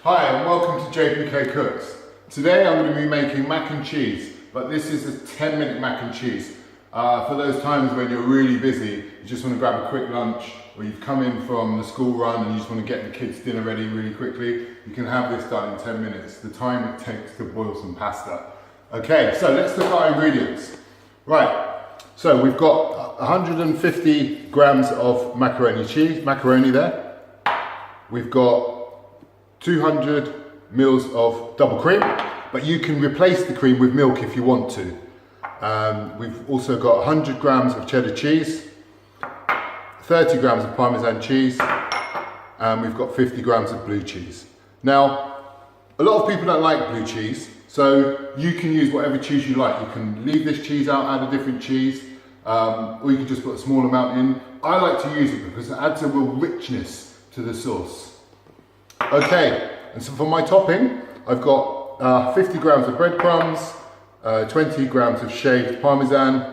Hi and welcome to JPKCooks. Today I'm going to be making mac and cheese, but this is a 10-minute mac and cheese. For those times when you're really busy, you just want to grab a quick lunch, or you've come in from the school run and you just want to get the kids' dinner ready really quickly, you can have this done in 10 minutes, the time it takes to boil some pasta. Okay, so let's look at our ingredients. Right, so we've got 150 grams of macaroni there. We've got 200 mils of double cream, but you can replace the cream with milk if you want to. We've also got 100 grams of cheddar cheese, 30 grams of Parmesan cheese, and we've got 50 grams of blue cheese. Now, a lot of people don't like blue cheese, so you can use whatever cheese you like. You can leave this cheese out, add a different cheese, or you can just put a small amount in. I like to use it because it adds a real richness to the sauce. Okay, and so for my topping, I've got 50 grams of breadcrumbs, 20 grams of shaved Parmesan,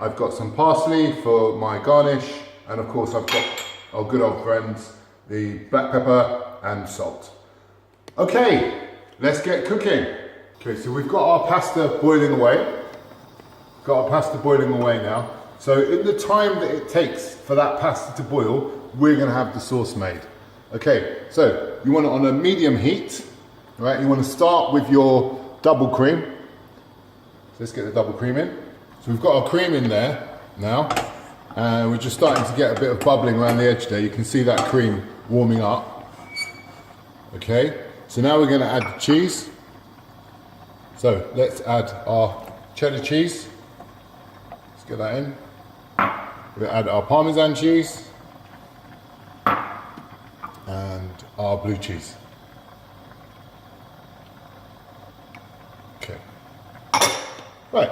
I've got some parsley for my garnish, and of course I've got our good old friends, the black pepper and salt. Okay, let's get cooking. Okay, so we've got our pasta boiling away. Now. So in the time that it takes for that pasta to boil, we're gonna have the sauce made. Okay, so you want it on a medium heat, right? You want to start with your double cream. So let's get the double cream in. So we've got our cream in there now, and we're just starting to get a bit of bubbling around the edge there. You can see that cream warming up. Okay, so now we're going to add the cheese. So let's add our cheddar cheese. Let's get that in. We're going to add our Parmesan cheese and our blue cheese. Okay. Right.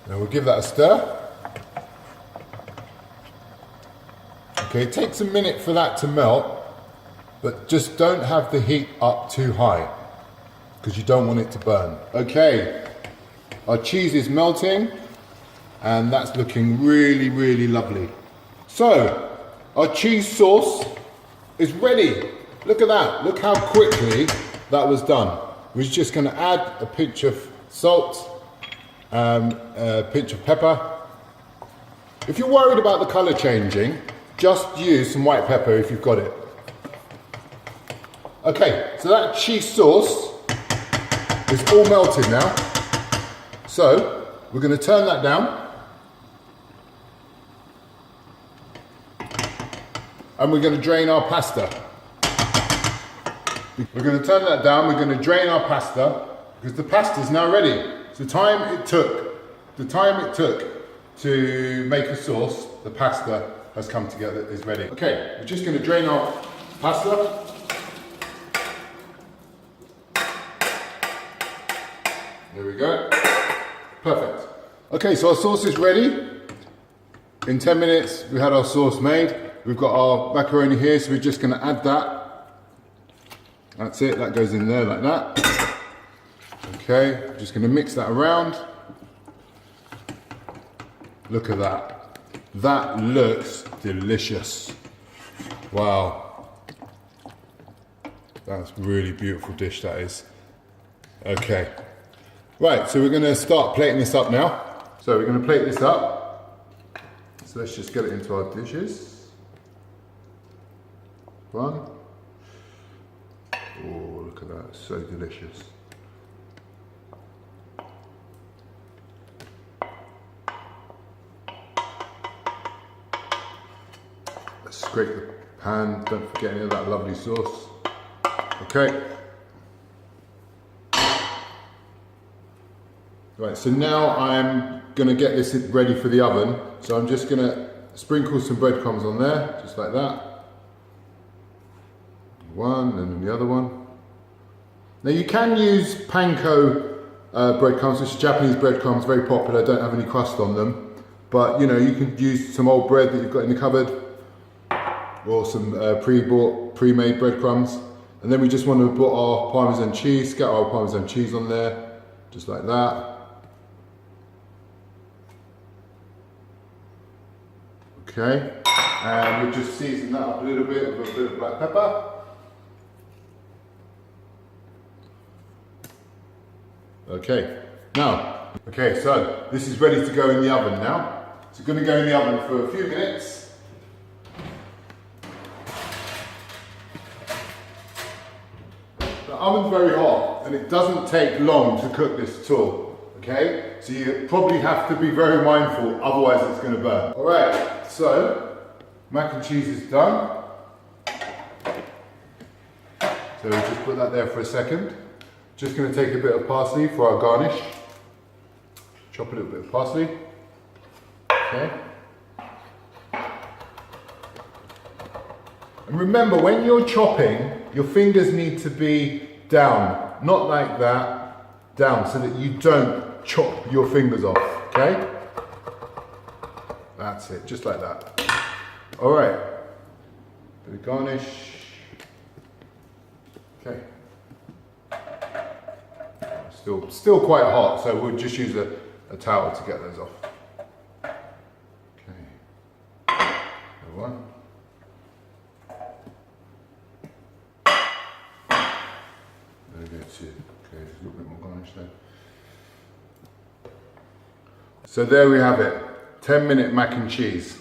Now we'll give that a stir. Okay, it takes a minute for that to melt, but just don't have the heat up too high because you don't want it to burn. Okay, our cheese is melting and that's looking really, really lovely. So, our cheese sauce is ready. Look at that. Look how quickly that was done. We're just going to add a pinch of salt, a pinch of pepper. If you're worried about the colour changing, just use some white pepper if you've got it. Okay, so that cheese sauce is all melted now. So we're going to turn that down. And we're going to drain our pasta. We're going to turn that down, we're going to drain our pasta because the pasta is now ready. So the time it took to make a sauce, the pasta has come together, is ready. Okay, we're just going to drain our pasta. There we go. Perfect. Okay, so our sauce is ready. In 10 minutes, we had our sauce made. We've got our macaroni here, so we're just going to add that. That's it, that goes in there like that. Okay, just going to mix that around. Look at that. That looks delicious. Wow. That's a really beautiful dish, that is. Okay. Right, so we're going to start plating this up now. So we're going to plate this up. So let's just get it into our dishes. One. Oh, look at that, so delicious. Let's scrape the pan, don't forget any of that lovely sauce. Okay. Right, so now I'm going to get this ready for the oven. So I'm just going to sprinkle some breadcrumbs on there, just like that. One and then the other one. Now you can use panko breadcrumbs, which is Japanese breadcrumbs, very popular, don't have any crust on them. But you know, you can use some old bread that you've got in the cupboard, or some pre-made breadcrumbs. And then we just want to put our Parmesan cheese, scatter our Parmesan cheese on there, just like that. Okay, and we'll just season that up a little bit with a bit of black pepper. Okay, now, so this is ready to go in the oven now. It's going to go in the oven for a few minutes. The oven's very hot and it doesn't take long to cook this at all, okay? So you probably have to be very mindful, otherwise it's going to burn. All right, so mac and cheese is done. So we'll just put that there for a second. Just going to take a bit of parsley for our garnish. Chop a little bit of parsley. Okay. And remember, when you're chopping, your fingers need to be down, not like that, down, so that you don't chop your fingers off, okay? That's it, just like that. All right, bit of garnish. Okay. Still quite hot, so we'll just use a towel to get those off. Okay. There one. There we go, two. Okay, just a little bit more garnish there. So there we have it, 10-minute mac and cheese.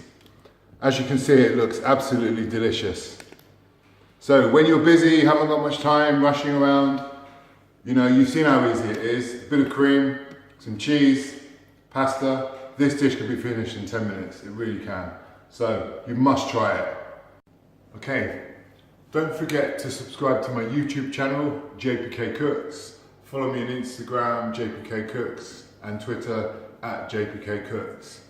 As you can see, it looks absolutely delicious. So when you're busy, haven't got much time, rushing around, you know, you've seen how easy it is. A bit of cream, some cheese, pasta. This dish can be finished in 10 minutes, it really can. So you must try it. Okay, don't forget to subscribe to my YouTube channel, JPKCooks. Follow me on Instagram, JPKCooks, and Twitter @JPKCooks.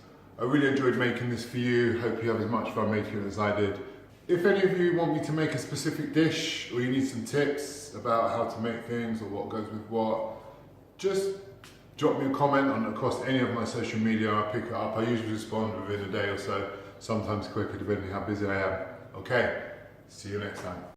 I really enjoyed making this for you. Hope you have as much fun making it as I did. If any of you want me to make a specific dish, or you need some tips about how to make things or what goes with what, just drop me a comment across any of my social media. I'll pick it up. I usually respond within a day or so, sometimes quicker depending how busy I am. Okay, see you next time.